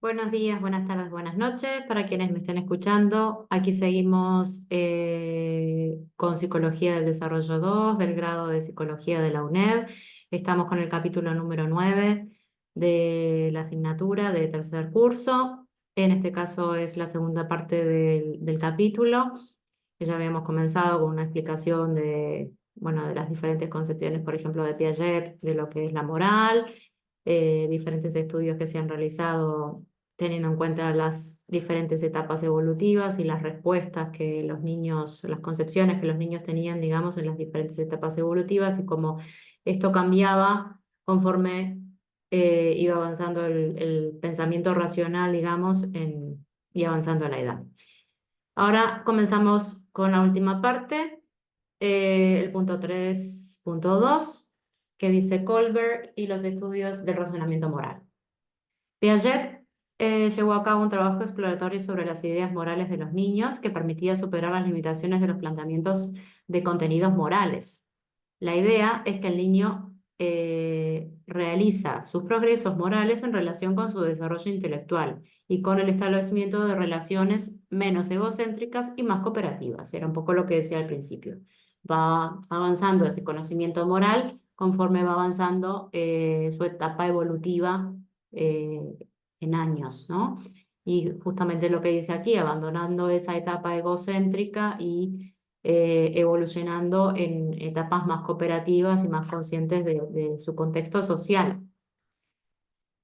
Buenos días, buenas tardes, buenas noches. Para quienes me estén escuchando, aquí seguimos con Psicología del Desarrollo 2 del grado de Psicología de la UNED. Estamos con el capítulo número 9 de la asignatura de tercer curso. En este caso es la segunda parte del capítulo, que ya habíamos comenzado con una explicación de, bueno, de las diferentes concepciones, por ejemplo, de Piaget, de lo que es la moral, diferentes estudios que se han realizado teniendo en cuenta las diferentes etapas evolutivas y las respuestas que los niños, las concepciones que los niños tenían, digamos, en las diferentes etapas evolutivas y cómo esto cambiaba conforme iba avanzando el pensamiento racional, digamos, y avanzando la edad. Ahora comenzamos con la última parte, el punto 3.2, que dice Kohlberg y los estudios del razonamiento moral. Piaget llevó a cabo un trabajo exploratorio sobre las ideas morales de los niños que permitía superar las limitaciones de los planteamientos de contenidos morales. La idea es que el niño realiza sus progresos morales en relación con su desarrollo intelectual y con el establecimiento de relaciones menos egocéntricas y más cooperativas. Era un poco lo que decía al principio. Va avanzando ese conocimiento moral conforme va avanzando su etapa evolutiva eh, en años, ¿no? Y justamente lo que dice aquí, abandonando esa etapa egocéntrica y evolucionando en etapas más cooperativas y más conscientes de su contexto social.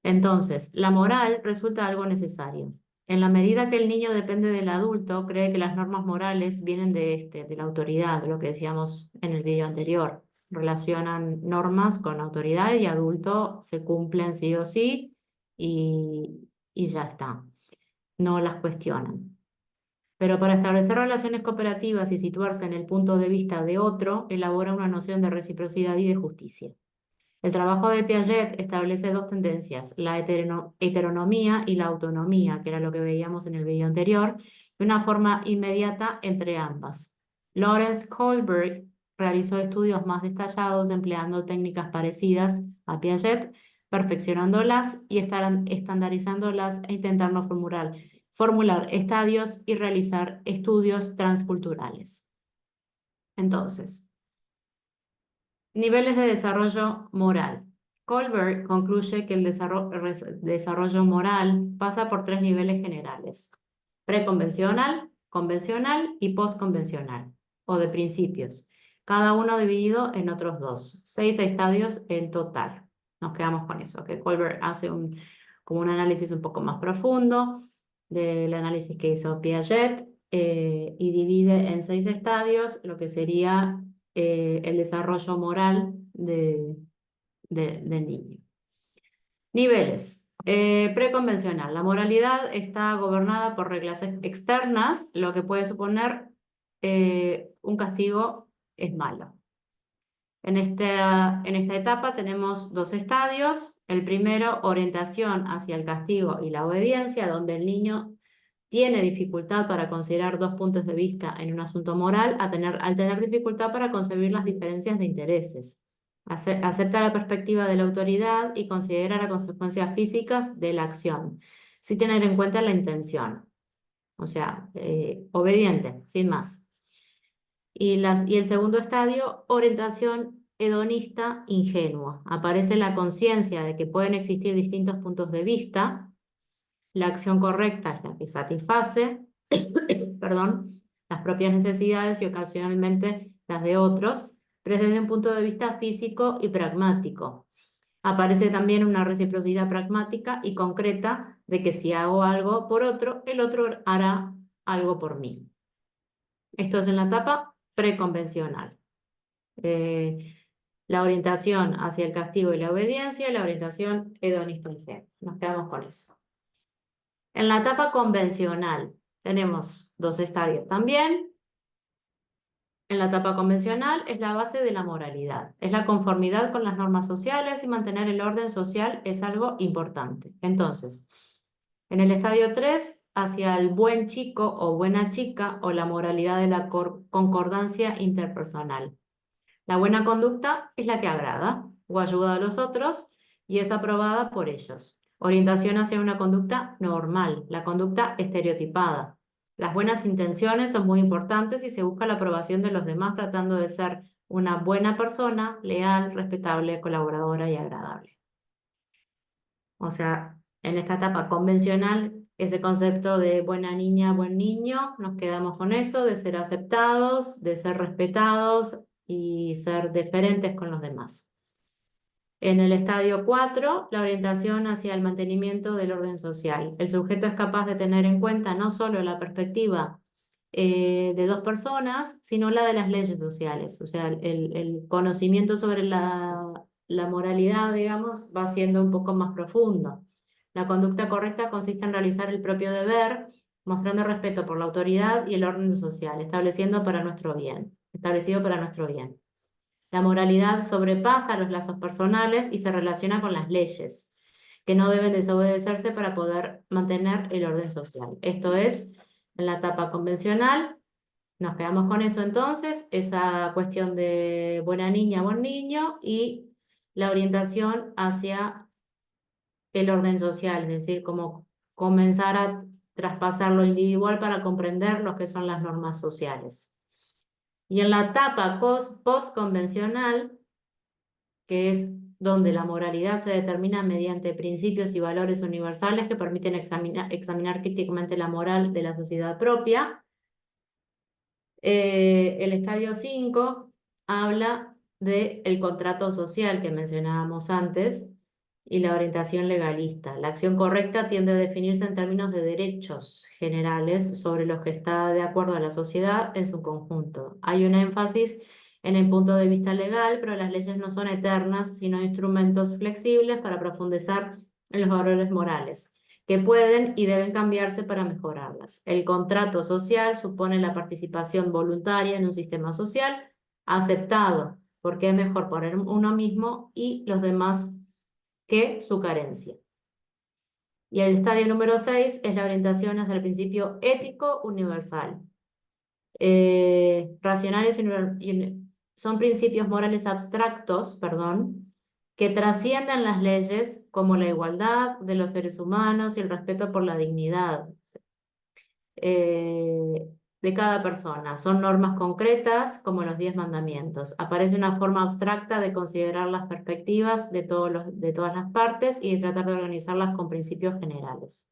Entonces, la moral resulta algo necesario. En la medida que el niño depende del adulto, cree que las normas morales vienen de la autoridad, de lo que decíamos en el video anterior. Relacionan normas con autoridad y adulto se cumplen sí o sí y ya está. No las cuestionan. Pero para establecer relaciones cooperativas y situarse en el punto de vista de otro, elabora una noción de reciprocidad y de justicia. El trabajo de Piaget establece dos tendencias, la heteronomía y la autonomía, que era lo que veíamos en el video anterior, y una forma inmediata entre ambas. Lawrence Kohlberg realizó estudios más detallados empleando técnicas parecidas a Piaget, perfeccionándolas y estandarizándolas e intentando formular estadios y realizar estudios transculturales. Entonces, niveles de desarrollo moral. Kohlberg concluye que el desarrollo moral pasa por tres niveles generales: preconvencional, convencional y postconvencional, o de principios, cada uno dividido en otros dos, 6 estadios en total. Nos quedamos con eso, que Kohlberg hace como un análisis un poco más profundo del análisis que hizo Piaget y divide en 6 estadios lo que sería el desarrollo moral del niño. Niveles. Preconvencional. La moralidad está gobernada por reglas externas, lo que puede suponer un castigo es malo. En esta etapa tenemos 2 estadios. El primero, orientación hacia el castigo y la obediencia, donde el niño tiene dificultad para considerar dos puntos de vista en un asunto moral, al tener dificultad para concebir las diferencias de intereses. Acepta la perspectiva de la autoridad y considera las consecuencias físicas de la acción, sin tener en cuenta la intención. O sea, obediente, sin más. Y el segundo estadio, orientación hedonista ingenua. Aparece la conciencia de que pueden existir distintos puntos de vista. La acción correcta es la que satisface, perdón, las propias necesidades y ocasionalmente las de otros, pero desde un punto de vista físico y pragmático. Aparece también una reciprocidad pragmática y concreta de que si hago algo por otro, el otro hará algo por mí. Esto es en la etapa preconvencional. Eh, la orientación hacia el castigo y la obediencia, la orientación hedonista ingenua. Nos quedamos con eso. En la etapa convencional tenemos 2 estadios también. En la etapa convencional es la base de la moralidad, es la conformidad con las normas sociales y mantener el orden social es algo importante. Entonces, en el estadio 3, hacia el buen chico o buena chica o la moralidad de la concordancia interpersonal. La buena conducta es la que agrada o ayuda a los otros y es aprobada por ellos. Orientación hacia una conducta normal, la conducta estereotipada. Las buenas intenciones son muy importantes y se busca la aprobación de los demás tratando de ser una buena persona, leal, respetable, colaboradora y agradable. O sea, en esta etapa convencional, ese concepto de buena niña, buen niño, nos quedamos con eso, de ser aceptados, de ser respetados y ser deferentes con los demás. En el estadio 4, la orientación hacia el mantenimiento del orden social. El sujeto es capaz de tener en cuenta no solo la perspectiva de dos personas, sino la de las leyes sociales. O sea, el conocimiento sobre la moralidad, digamos, va siendo un poco más profundo. La conducta correcta consiste en realizar el propio deber, mostrando respeto por la autoridad y el orden social, establecido para nuestro bien. La moralidad sobrepasa los lazos personales y se relaciona con las leyes, que no deben desobedecerse para poder mantener el orden social. Esto es, en la etapa convencional, nos quedamos con eso entonces, esa cuestión de buena niña, buen niño y la orientación hacia el orden social, es decir, como comenzar a traspasar lo individual para comprender lo que son las normas sociales. Y en la etapa postconvencional, que es donde la moralidad se determina mediante principios y valores universales que permiten examinar críticamente la moral de la sociedad propia. El estadio 5 habla del contrato social que mencionábamos antes y la orientación legalista. La acción correcta tiende a definirse en términos de derechos generales sobre los que está de acuerdo a la sociedad en su conjunto. Hay un énfasis en el punto de vista legal, pero las leyes no son eternas, sino instrumentos flexibles para profundizar en los valores morales, que pueden y deben cambiarse para mejorarlas. El contrato social supone la participación voluntaria en un sistema social aceptado, porque es mejor poner uno mismo y los demás que su carencia. Y el estadio número 6 es la orientación hacia el principio ético universal. Racionales son principios morales abstractos, que trascienden las leyes como la igualdad de los seres humanos y el respeto por la dignidad de cada persona. Son normas concretas como los 10 mandamientos. Aparece una forma abstracta de considerar las perspectivas de todas las partes y de tratar de organizarlas con principios generales.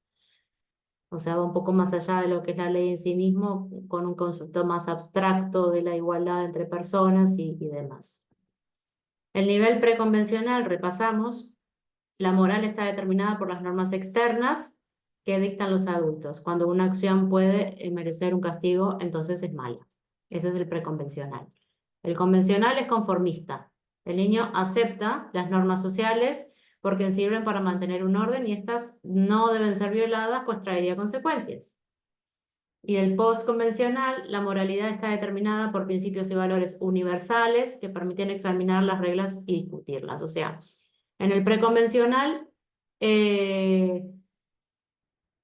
O sea, va un poco más allá de lo que es la ley en sí mismo, con un concepto más abstracto de la igualdad entre personas y demás. El nivel preconvencional, repasamos, la moral está determinada por las normas externas que dictan los adultos. Cuando una acción puede merecer un castigo, entonces es mala. Ese es el preconvencional. El convencional es conformista. El niño acepta las normas sociales porque sirven para mantener un orden y estas no deben ser violadas, pues traería consecuencias. Y el postconvencional, la moralidad está determinada por principios y valores universales que permiten examinar las reglas y discutirlas. O sea, en el preconvencional,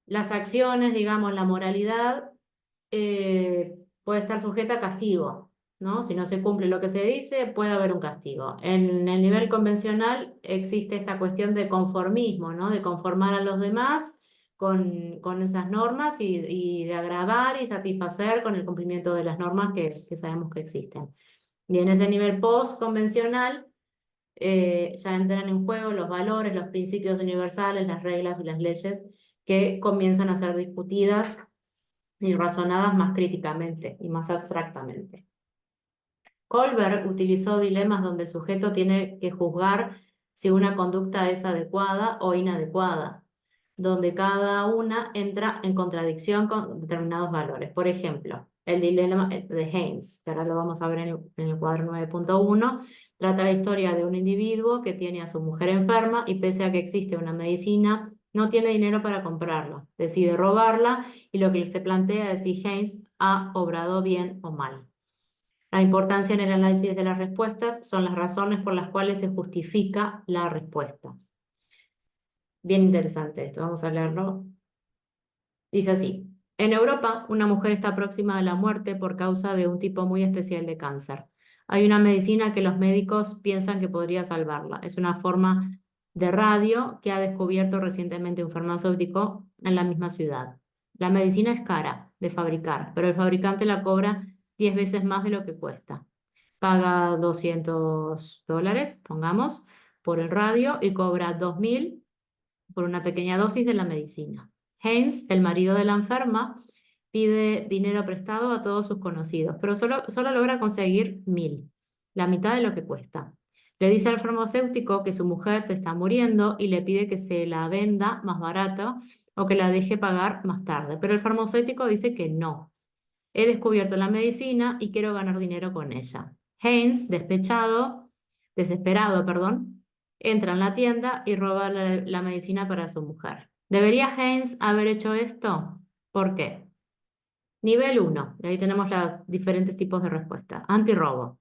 las acciones, digamos, la moralidad puede estar sujeta a castigo, ¿no? Si no se cumple lo que se dice, puede haber un castigo. En el nivel convencional existe esta cuestión de conformismo, ¿no? De conformar a los demás con esas normas y de agradar y satisfacer con el cumplimiento de las normas que sabemos que existen. Y en ese nivel post-convencional ya entran en juego los valores, los principios universales, las reglas y las leyes que comienzan a ser discutidas y razonadas más críticamente y más abstractamente. Kohlberg utilizó dilemas donde el sujeto tiene que juzgar si una conducta es adecuada o inadecuada, donde cada una entra en contradicción con determinados valores. Por ejemplo, el dilema de Haynes, que ahora lo vamos a ver en el cuadro 9.1, trata la historia de un individuo que tiene a su mujer enferma y pese a que existe una medicina, no tiene dinero para comprarla. Decide robarla y lo que se plantea es si Haynes ha obrado bien o mal. La importancia en el análisis de las respuestas son las razones por las cuales se justifica la respuesta. Bien interesante esto, vamos a leerlo. Dice así: en Europa, una mujer está próxima a la muerte por causa de un tipo muy especial de cáncer. Hay una medicina que los médicos piensan que podría salvarla. Es una forma de radio que ha descubierto recientemente un farmacéutico en la misma ciudad. La medicina es cara de fabricar, pero el fabricante la cobra 10 veces más de lo que cuesta. Paga $200, pongamos, por el radio y cobra 2.000 por una pequeña dosis de la medicina. Haynes, el marido de la enferma, pide dinero prestado a todos sus conocidos, pero solo logra conseguir 1.000, la mitad de lo que cuesta. Le dice al farmacéutico que su mujer se está muriendo y le pide que se la venda más barata o que la deje pagar más tarde, pero el farmacéutico dice que no. He descubierto la medicina y quiero ganar dinero con ella. Haynes, desesperado, perdón, entra en la tienda y roba la medicina para su mujer. ¿Debería Haynes haber hecho esto? ¿Por qué? Nivel 1, y ahí tenemos los diferentes tipos de respuesta. Antirrobo.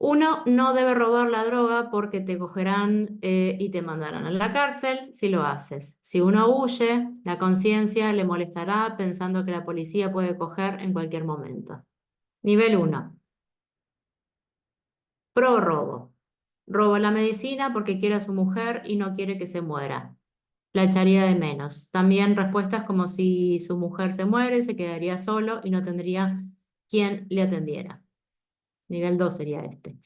Uno no debe robar la droga porque te cogerán y te mandarán a la cárcel si lo haces. Si uno huye, la conciencia le molestará pensando que la policía puede coger en cualquier momento. Nivel 1. Pro robo. Roba la medicina porque quiere a su mujer y no quiere que se muera. La echaría de menos. También respuestas como si su mujer se muere, se quedaría solo y no tendría quien le atendiera. Nivel 2 sería este.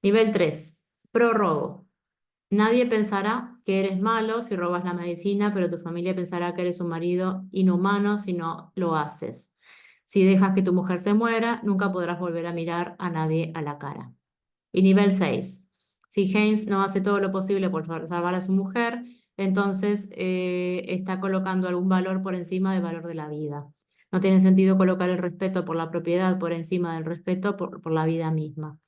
Nivel 3. Pro robo. Nadie pensará que eres malo si robas la medicina, pero tu familia pensará que eres un marido inhumano si no lo haces. Si dejas que tu mujer se muera, nunca podrás volver a mirar a nadie a la cara. Y nivel 6. Si Haynes no hace todo lo posible por salvar a su mujer, entonces está colocando algún valor por encima del valor de la vida. No tiene sentido colocar el respeto por la propiedad por encima del respeto por la vida misma.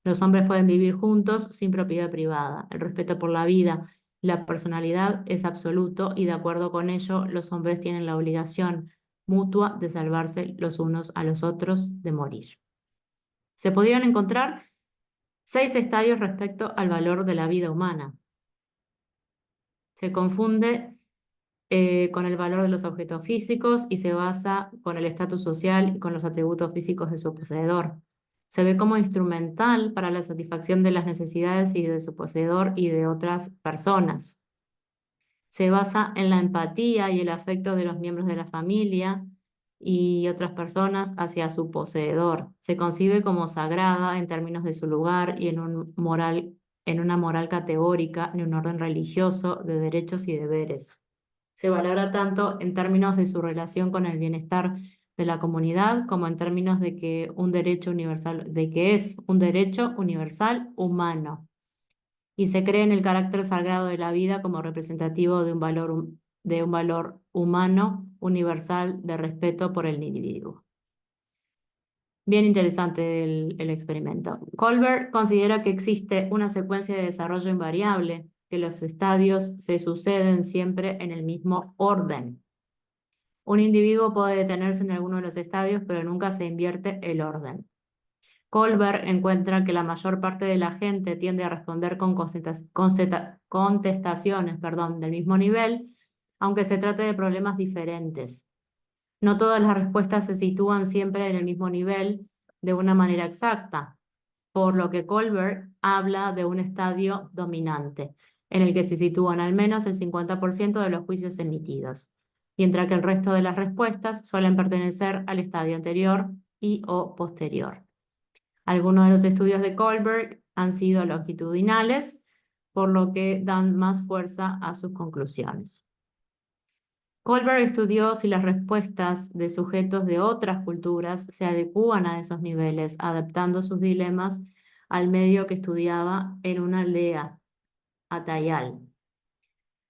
Los hombres pueden vivir juntos sin propiedad privada. El respeto por la vida y la personalidad es absoluto y de acuerdo con ello, los hombres tienen la obligación mutua de salvarse los unos a los otros de morir. Se pudieron encontrar 6 estadios respecto al valor de la vida humana. Se confunde con el valor de los objetos físicos y se basa con el estatus social y con los atributos físicos de su poseedor. Se ve como instrumental para la satisfacción de las necesidades y de su poseedor y de otras personas. Se basa en la empatía y el afecto de los miembros de la familia y otras personas hacia su poseedor. Se concibe como sagrada en términos de su lugar y en una moral categórica, en un orden religioso de derechos y deberes. Se valora tanto en términos de su relación con el bienestar de la comunidad como en términos de que es un derecho universal humano. Y se cree en el carácter sagrado de la vida como representativo de un valor humano universal de respeto por el individuo. Bien interesante el experimento. Colbert considera que existe una secuencia de desarrollo invariable, que los estadios se suceden siempre en el mismo orden. Un individuo puede detenerse en alguno de los estadios, pero nunca se invierte el orden. Colbert encuentra que la mayor parte de la gente tiende a responder con contestaciones, del mismo nivel, aunque se trate de problemas diferentes. No todas las respuestas se sitúan siempre en el mismo nivel de una manera exacta, por lo que Colbert habla de un estadio dominante, en el que se sitúan al menos el 50% de los juicios emitidos, mientras que el resto de las respuestas suelen pertenecer al estadio anterior y o posterior. Algunos de los estudios de Colbert han sido longitudinales, por lo que dan más fuerza a sus conclusiones. Colbert estudió si las respuestas de sujetos de otras culturas se adecúan a esos niveles, adaptando sus dilemas al medio que estudiaba en una aldea, Atayal,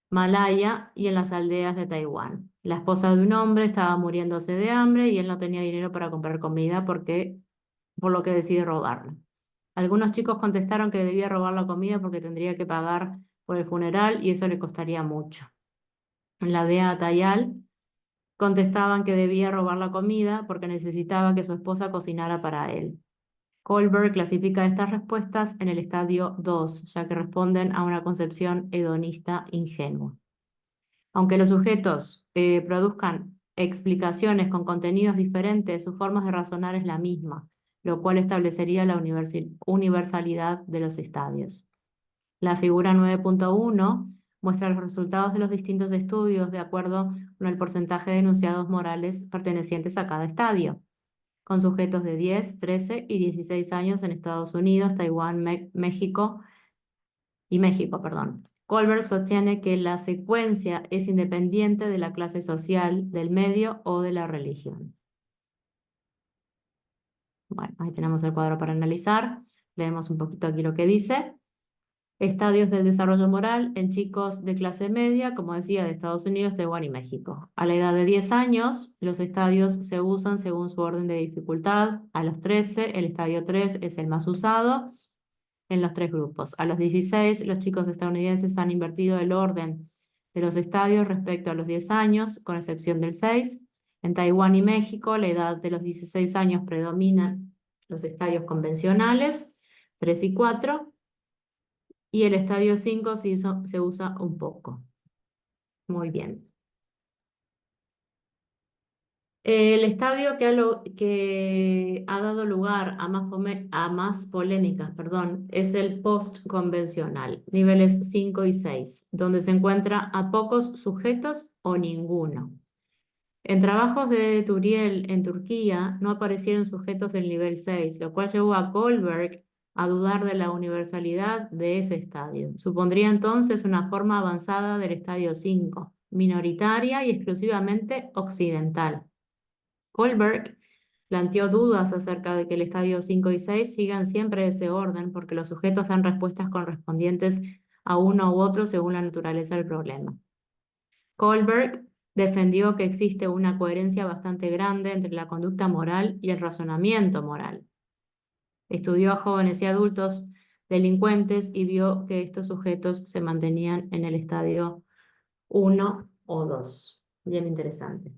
Malaya y en las aldeas de Taiwán. La esposa de un hombre estaba muriéndose de hambre y él no tenía dinero para comprar comida por lo que decide robarla. Algunos chicos contestaron que debía robar la comida porque tendría que pagar por el funeral y eso le costaría mucho. En la aldea Atayal contestaban que debía robar la comida porque necesitaba que su esposa cocinara para él. Colbert clasifica estas respuestas en el estadio 2, ya que responden a una concepción hedonista ingenua. Aunque los sujetos produzcan explicaciones con contenidos diferentes, sus formas de razonar es la misma, lo cual establecería la universalidad de los estadios. La figura 9.1 muestra los resultados de los distintos estudios de acuerdo con el porcentaje de enunciados morales pertenecientes a cada estadio, con sujetos de 10, 13 y 16 años en Estados Unidos, Taiwán, México. Kohlberg sostiene que la secuencia es independiente de la clase social, del medio o de la religión. Bueno, ahí tenemos el cuadro para analizar. Leemos un poquito aquí lo que dice. Estadios del desarrollo moral en chicos de clase media, como decía, de Estados Unidos, Taiwán y México. A la edad de 10 años, los estadios se usan según su orden de dificultad. A los 13, el estadio 3 es el más usado en los tres grupos. A los 16, los chicos estadounidenses han invertido el orden de los estadios respecto a los 10 años, con excepción del 6. En Taiwán y México, la edad de los 16 años predominan los estadios convencionales, 3 y 4, y el estadio 5 se usa un poco. Muy bien. El estadio que ha dado lugar a más polémicas, perdón, es el post-convencional, niveles 5 y 6, donde se encuentra a pocos sujetos o ninguno. En trabajos de Turiel en Turquía no aparecieron sujetos del nivel 6, lo cual llevó a Kohlberg a dudar de la universalidad de ese estadio. Supondría entonces una forma avanzada del estadio 5, minoritaria y exclusivamente occidental. Kohlberg planteó dudas acerca de que el estadio 5 y 6 sigan siempre ese orden porque los sujetos dan respuestas correspondientes a uno u otro según la naturaleza del problema. Kohlberg defendió que existe una coherencia bastante grande entre la conducta moral y el razonamiento moral. Estudió a jóvenes y adultos delincuentes y vio que estos sujetos se mantenían en el estadio 1 o 2. Bien interesante.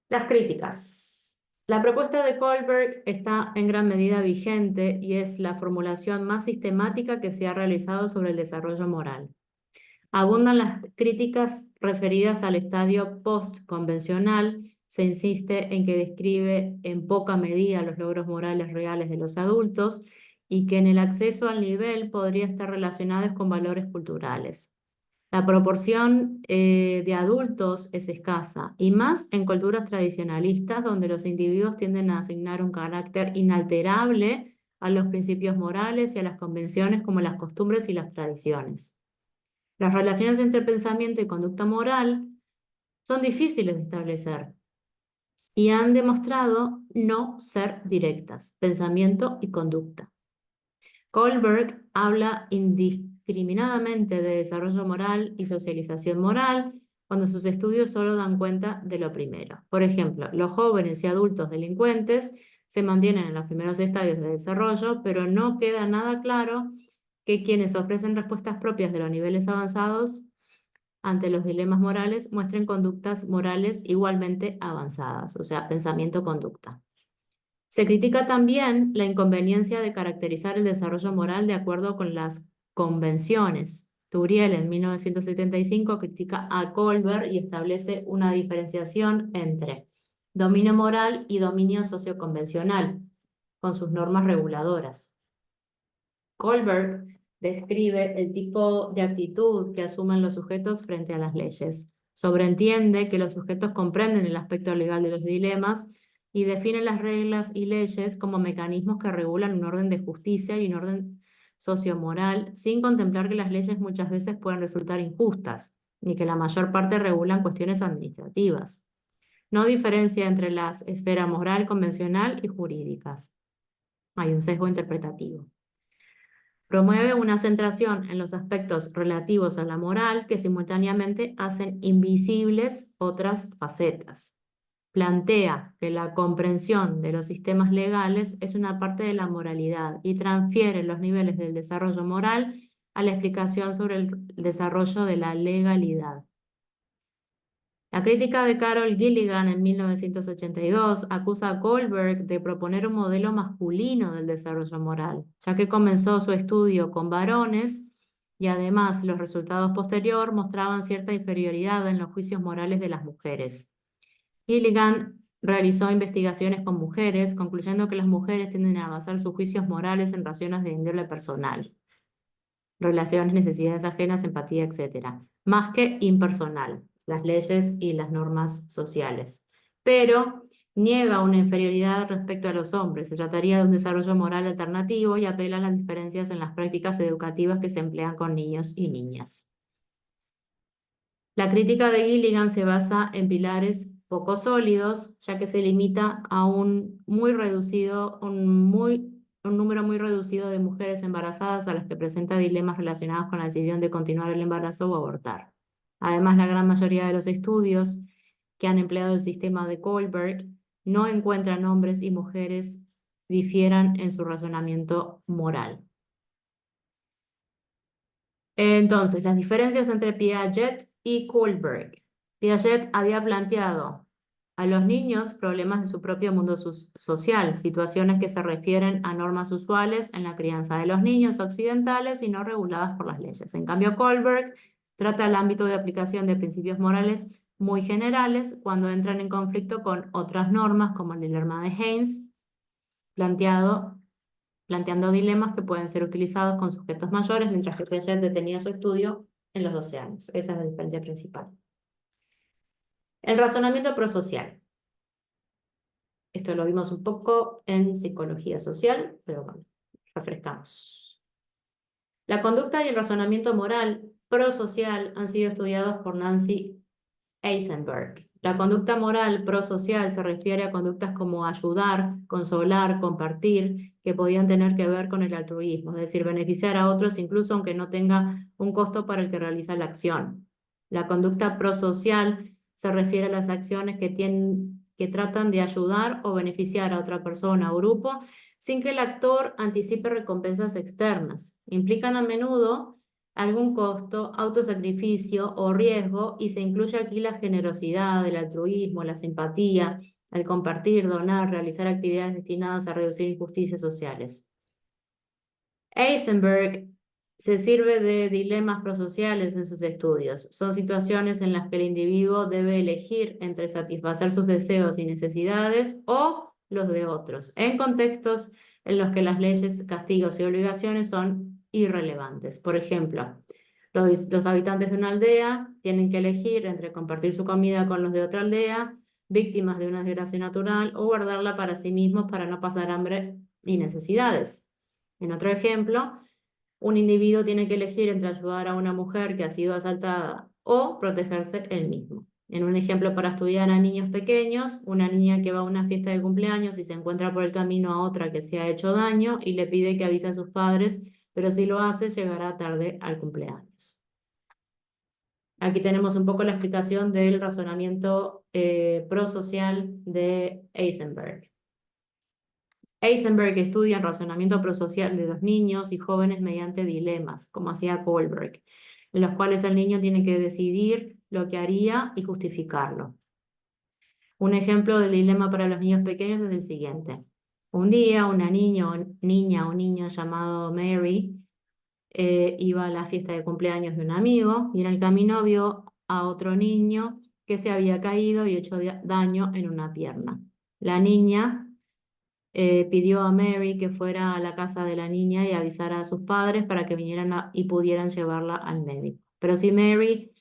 Las críticas. La propuesta de Kohlberg está en gran medida vigente y es la formulación más sistemática que se ha realizado sobre el desarrollo moral. Abundan las críticas referidas al estadio post-convencional. Se insiste en que describe en poca medida los logros morales reales de los adultos y que en el acceso al nivel podría estar relacionado con valores culturales. La proporción de adultos es escasa, y más en culturas tradicionalistas donde los individuos tienden a asignar un carácter inalterable a los principios morales y a las convenciones como las costumbres y las tradiciones. Las relaciones entre pensamiento y conducta moral son difíciles de establecer y han demostrado no ser directas, pensamiento y conducta. Kohlberg habla indiscriminadamente de desarrollo moral y socialización moral cuando sus estudios solo dan cuenta de lo primero. Por ejemplo, los jóvenes y adultos delincuentes se mantienen en los primeros estadios de desarrollo, pero no queda nada claro que quienes ofrecen respuestas propias de los niveles avanzados ante los dilemas morales muestren conductas morales igualmente avanzadas, o sea, pensamiento-conducta. Se critica también la inconveniencia de caracterizar el desarrollo moral de acuerdo con las convenciones. Turiel en 1975 critica a Kohlberg y establece una diferenciación entre dominio moral y dominio socioconvencional, con sus normas reguladoras. Kohlberg describe el tipo de actitud que asumen los sujetos frente a las leyes. Sobreentiende que los sujetos comprenden el aspecto legal de los dilemas y define las reglas y leyes como mecanismos que regulan un orden de justicia y un orden sociomoral, sin contemplar que las leyes muchas veces pueden resultar injustas, ni que la mayor parte regulan cuestiones administrativas. No diferencia entre la esfera moral convencional y jurídicas. Hay un sesgo interpretativo. Promueve una centración en los aspectos relativos a la moral que simultáneamente hacen invisibles otras facetas. Plantea que la comprensión de los sistemas legales es una parte de la moralidad y transfiere los niveles del desarrollo moral a la explicación sobre el desarrollo de la legalidad. La crítica de Carol Gilligan en 1982 acusa a Kohlberg de proponer un modelo masculino del desarrollo moral, ya que comenzó su estudio con varones y además los resultados posteriores mostraban cierta inferioridad en los juicios morales de las mujeres. Gilligan realizó investigaciones con mujeres, concluyendo que las mujeres tienden a basar sus juicios morales en razones de índole personal. relaciones, necesidades ajenas, empatía, etc. Más que impersonal, las leyes y las normas sociales. Pero niega una inferioridad respecto a los hombres. Se trataría de un desarrollo moral alternativo y apela a las diferencias en las prácticas educativas que se emplean con niños y niñas. La crítica de Gilligan se basa en pilares poco sólidos, ya que se limita a un número muy reducido de mujeres embarazadas a las que presenta dilemas relacionados con la decisión de continuar el embarazo o abortar. Además, la gran mayoría de los estudios que han empleado el sistema de Kohlberg no encuentran hombres y mujeres difieran en su razonamiento moral. Entonces, las diferencias entre Piaget y Kohlberg. Piaget había planteado a los niños problemas de su propio mundo social, situaciones que se refieren a normas usuales en la crianza de los niños occidentales y no reguladas por las leyes. En cambio, Kohlberg trata el ámbito de aplicación de principios morales muy generales cuando entran en conflicto con otras normas, como el dilema de Haynes, planteando dilemas que pueden ser utilizados con sujetos mayores, mientras que Piaget detenía su estudio en los 12 años. Esa es la diferencia principal. El razonamiento prosocial. Esto lo vimos un poco en psicología social, pero bueno, refrescamos. La conducta y el razonamiento moral prosocial han sido estudiados por Nancy Eisenberg. La conducta moral prosocial se refiere a conductas como ayudar, consolar, compartir, que podían tener que ver con el altruismo, es decir, beneficiar a otros incluso aunque no tenga un costo para el que realiza la acción. La conducta prosocial se refiere a las acciones que tratan de ayudar o beneficiar a otra persona o grupo sin que el actor anticipe recompensas externas. Implican a menudo algún costo, autosacrificio o riesgo, y se incluye aquí la generosidad, el altruismo, la simpatía, el compartir, donar, realizar actividades destinadas a reducir injusticias sociales. Eisenberg se sirve de dilemas prosociales en sus estudios. Son situaciones en las que el individuo debe elegir entre satisfacer sus deseos y necesidades o los de otros, en contextos en los que las leyes, castigos y obligaciones son irrelevantes. Por ejemplo, los habitantes de una aldea tienen que elegir entre compartir su comida con los de otra aldea, víctimas de una desgracia natural, o guardarla para sí mismos para no pasar hambre y necesidades. En otro ejemplo, un individuo tiene que elegir entre ayudar a una mujer que ha sido asaltada o protegerse él mismo. En un ejemplo para estudiar a niños pequeños, una niña que va a una fiesta de cumpleaños y se encuentra por el camino a otra que se ha hecho daño y le pide que avise a sus padres, pero si lo hace llegará tarde al cumpleaños. Aquí tenemos un poco la explicación del razonamiento prosocial de Eisenberg. Eisenberg estudia el razonamiento prosocial de los niños y jóvenes mediante dilemas, como hacía Kohlberg, en los cuales el niño tiene que decidir lo que haría y justificarlo. Un ejemplo del dilema para los niños pequeños es el siguiente. Un día una niña o niño llamado Mary iba a la fiesta de cumpleaños de un amigo y en el camino vio a otro niño que se había caído y hecho daño en una pierna. La niña pidió a Mary que fuera a la casa de la niña y avisara a sus padres para que vinieran y pudieran llevarla al médico. Pero si Mary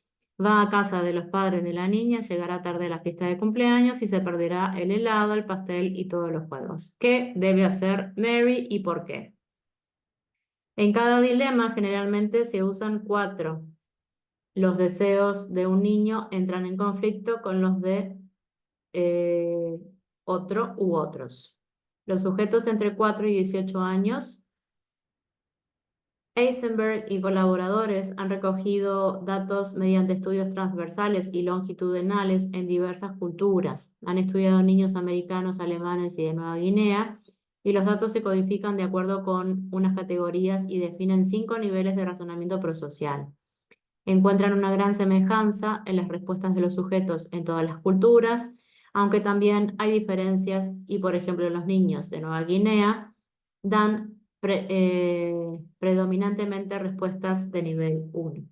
va a casa de los padres de la niña, llegará tarde a la fiesta de cumpleaños y se perderá el helado, el pastel y todos los juegos. ¿Qué debe hacer Mary y por qué? En cada dilema generalmente se usan 4. Los deseos de un niño entran en conflicto con los de otro u otros. Los sujetos entre 4 y 18 años. Eisenberg y colaboradores han recogido datos mediante estudios transversales y longitudinales en diversas culturas. Han estudiado niños americanos, alemanes y de Nueva Guinea, y los datos se codifican de acuerdo con unas categorías y definen 5 niveles de razonamiento prosocial. Encuentran una gran semejanza en las respuestas de los sujetos en todas las culturas, aunque también hay diferencias y, por ejemplo, los niños de Nueva Guinea dan predominantemente respuestas de nivel 1.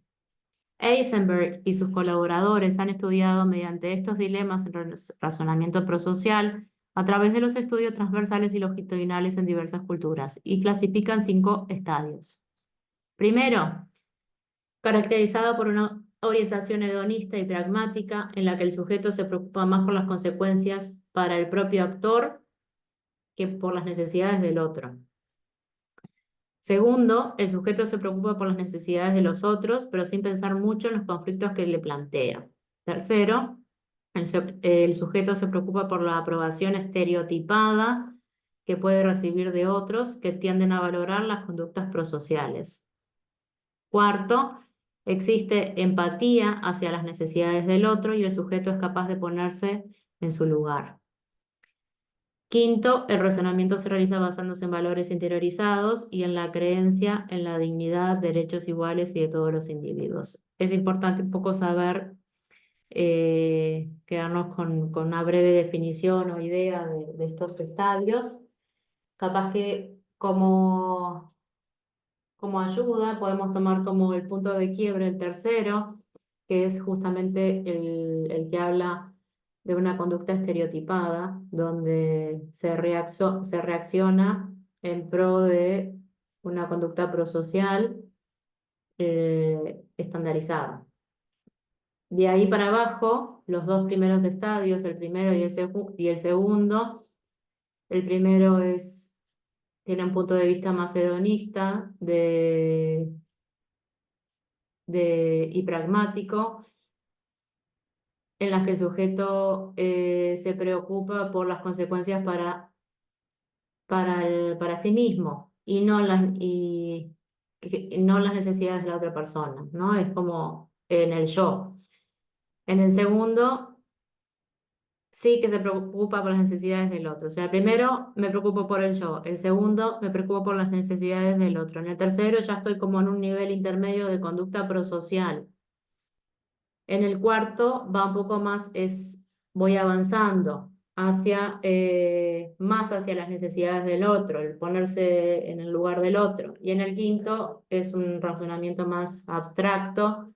Eisenberg y sus colaboradores han estudiado mediante estos dilemas en razonamiento prosocial a través de los estudios transversales y longitudinales en diversas culturas y clasifican 5 estadios. Primero, caracterizado por una orientación hedonista y pragmática en la que el sujeto se preocupa más por las consecuencias para el propio actor que por las necesidades del otro. Segundo, el sujeto se preocupa por las necesidades de los otros, pero sin pensar mucho en los conflictos que le plantea. Tercero, el sujeto se preocupa por la aprobación estereotipada que puede recibir de otros que tienden a valorar las conductas prosociales. Cuarto, existe empatía hacia las necesidades del otro y el sujeto es capaz de ponerse en su lugar. Quinto, el razonamiento se realiza basándose en valores interiorizados y en la creencia en la dignidad, derechos iguales y de todos los individuos. Es importante un poco saber, quedarnos con una breve definición o idea de estos estadios. Capaz que como ayuda podemos tomar como el punto de quiebre el tercero, que es justamente el que habla de una conducta estereotipada, donde se reacciona en pro de una conducta prosocial estandarizada. De ahí para abajo, los dos primeros estadios, el primero y el segundo, el primero tiene un punto de vista más hedonista y pragmático, en las que el sujeto se preocupa por las consecuencias para sí mismo y no las necesidades de la otra persona, ¿no? Es como en el yo. En el segundo, sí que se preocupa por las necesidades del otro. O sea, el primero me preocupo por el yo, el segundo me preocupo por las necesidades del otro. En el tercero ya estoy como en un nivel intermedio de conducta prosocial. En el cuarto va un poco más, voy avanzando más hacia las necesidades del otro, el ponerse en el lugar del otro. Y en el quinto es un razonamiento más abstracto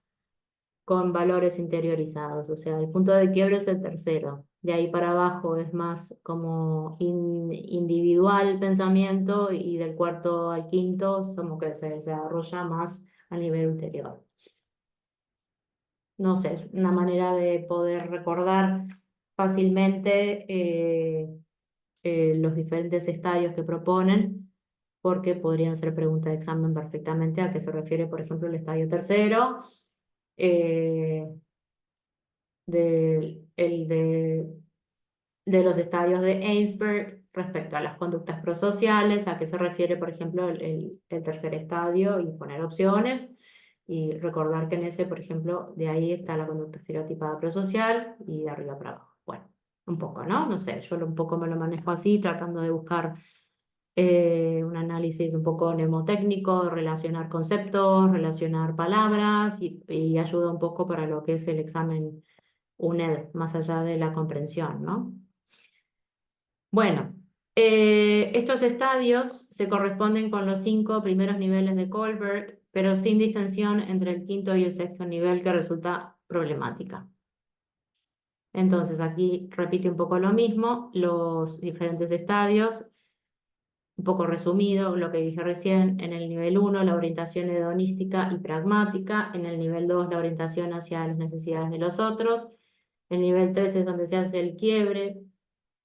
con valores interiorizados. O sea, el punto de quiebre es el tercero. De ahí para abajo es más como individual el pensamiento y del cuarto al quinto como que se desarrolla más a nivel ulterior. No sé, es una manera de poder recordar fácilmente los diferentes estadios que proponen, porque podrían ser preguntas de examen perfectamente a qué se refiere, por ejemplo, el estadio tercero, eh, el de los estadios de Ainsberg respecto a las conductas prosociales, a qué se refiere, por ejemplo, el tercer estadio y poner opciones. Y recordar que en ese, por ejemplo, de ahí está la conducta estereotipada prosocial y de arriba para abajo. Bueno, un poco, ¿no? No sé, yo un poco me lo manejo así, tratando de buscar un análisis un poco mnemotécnico, relacionar conceptos, relacionar palabras y ayuda un poco para lo que es el examen UNED, más allá de la comprensión, ¿no? Bueno, estos estadios se corresponden con los 5 primeros niveles de Kohlberg, pero sin distinción entre el quinto y el sexto nivel, que resulta problemática. Entonces, aquí repite un poco lo mismo, los diferentes estadios, un poco resumido lo que dije recién. En el nivel 1, la orientación hedonística y pragmática; en el nivel 2, la orientación hacia las necesidades de los otros; el nivel 3 es donde se hace el quiebre,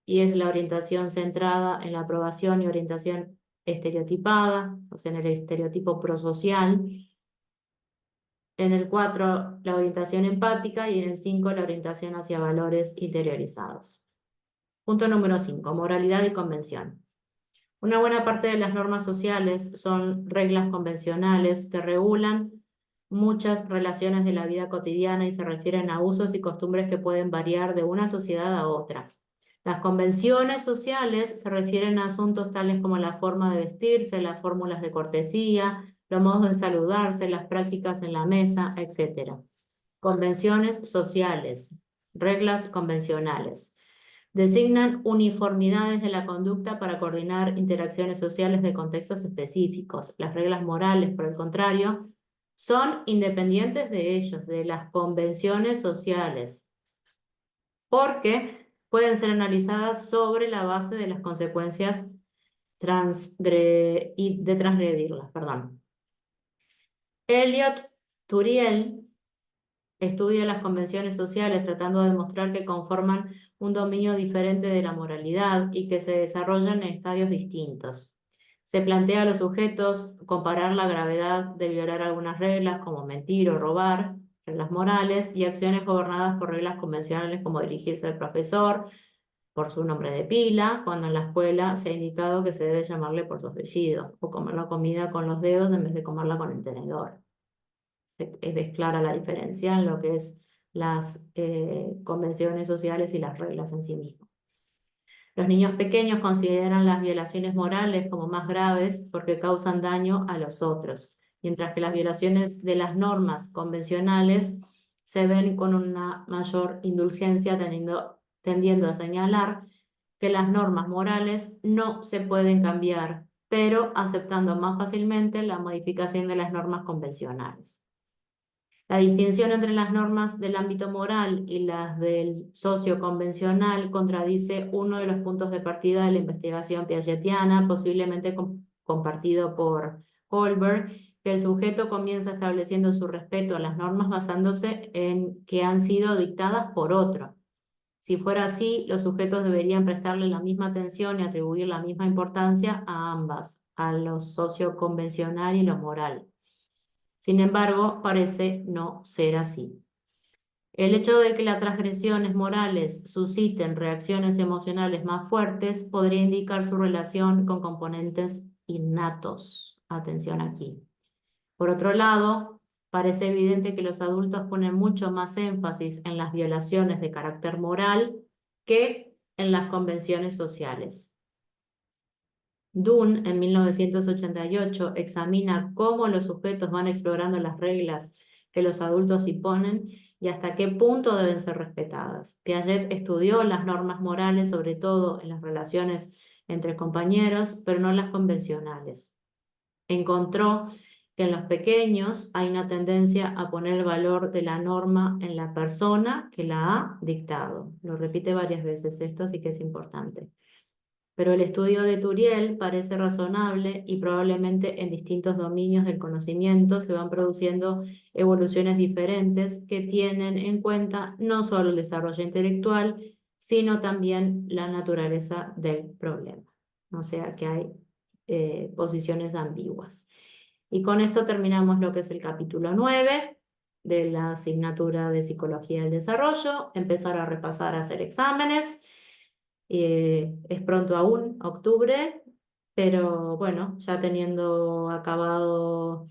y es la orientación centrada en la aprobación y orientación estereotipada, o sea, en el estereotipo prosocial. En el 4, la orientación empática, y en el 5, la orientación hacia valores interiorizados. Punto número 5, moralidad y convención. Una buena parte de las normas sociales son reglas convencionales que regulan muchas relaciones de la vida cotidiana y se refieren a usos y costumbres que pueden variar de una sociedad a otra. Las convenciones sociales se refieren a asuntos tales como la forma de vestirse, las fórmulas de cortesía, los modos de saludarse, las prácticas en la mesa, etc. Convenciones sociales, reglas convencionales. Designan uniformidades de la conducta para coordinar interacciones sociales de contextos específicos. Las reglas morales, por el contrario, son independientes de ellos, de las convenciones sociales, porque pueden ser analizadas sobre la base de las consecuencias de transgredirlas. Perdón. Elliot Turiel estudia las convenciones sociales tratando de demostrar que conforman un dominio diferente de la moralidad y que se desarrollan en estadios distintos. Se plantea a los sujetos comparar la gravedad de violar algunas reglas como mentir o robar, reglas morales, y acciones gobernadas por reglas convencionales como dirigirse al profesor por su nombre de pila, cuando en la escuela se ha indicado que se debe llamarle por su apellido, o comer la comida con los dedos en vez de comerla con el tenedor. Es clara la diferencia en lo que es las convenciones sociales y las reglas en sí mismas. Los niños pequeños consideran las violaciones morales como más graves porque causan daño a los otros, mientras que las violaciones de las normas convencionales se ven con una mayor indulgencia, tendiendo a señalar que las normas morales no se pueden cambiar, pero aceptando más fácilmente la modificación de las normas convencionales. La distinción entre las normas del ámbito moral y las del socio-convencional contradice uno de los puntos de partida de la investigación piagetiana, posiblemente compartido por Holberg, que el sujeto comienza estableciendo su respeto a las normas basándose en que han sido dictadas por otro. Si fuera así, los sujetos deberían prestarle la misma atención y atribuir la misma importancia a ambas, a lo socio-convencional y lo moral. Sin embargo, parece no ser así. El hecho de que las transgresiones morales susciten reacciones emocionales más fuertes podría indicar su relación con componentes innatos. Atención aquí. Por otro lado, parece evidente que los adultos ponen mucho más énfasis en las violaciones de carácter moral que en las convenciones sociales. Dunn, en 1988, examina cómo los sujetos van explorando las reglas que los adultos imponen y hasta qué punto deben ser respetadas. Piaget estudió las normas morales, sobre todo en las relaciones entre compañeros, pero no las convencionales. Encontró que en los pequeños hay una tendencia a poner el valor de la norma en la persona que la ha dictado. Lo repite varias veces esto, así que es importante. Pero el estudio de Turiel parece razonable y probablemente en distintos dominios del conocimiento se van produciendo evoluciones diferentes que tienen en cuenta no solo el desarrollo intelectual, sino también la naturaleza del problema. O sea que hay posiciones ambiguas. Y con esto terminamos lo que es el capítulo 9 de la asignatura de Psicología del Desarrollo, empezar a repasar, a hacer exámenes. Es pronto aún, octubre, pero bueno, ya teniendo acabado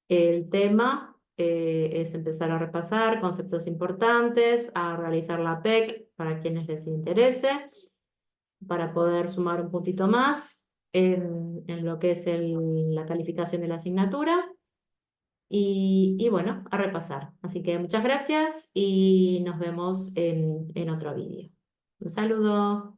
el tema, es empezar a repasar conceptos importantes, a realizar la PEC para quienes les interese, para poder sumar un puntito más en lo que es la calificación de la asignatura. Y bueno, a repasar. Así que muchas gracias y nos vemos en otro vídeo. Un saludo.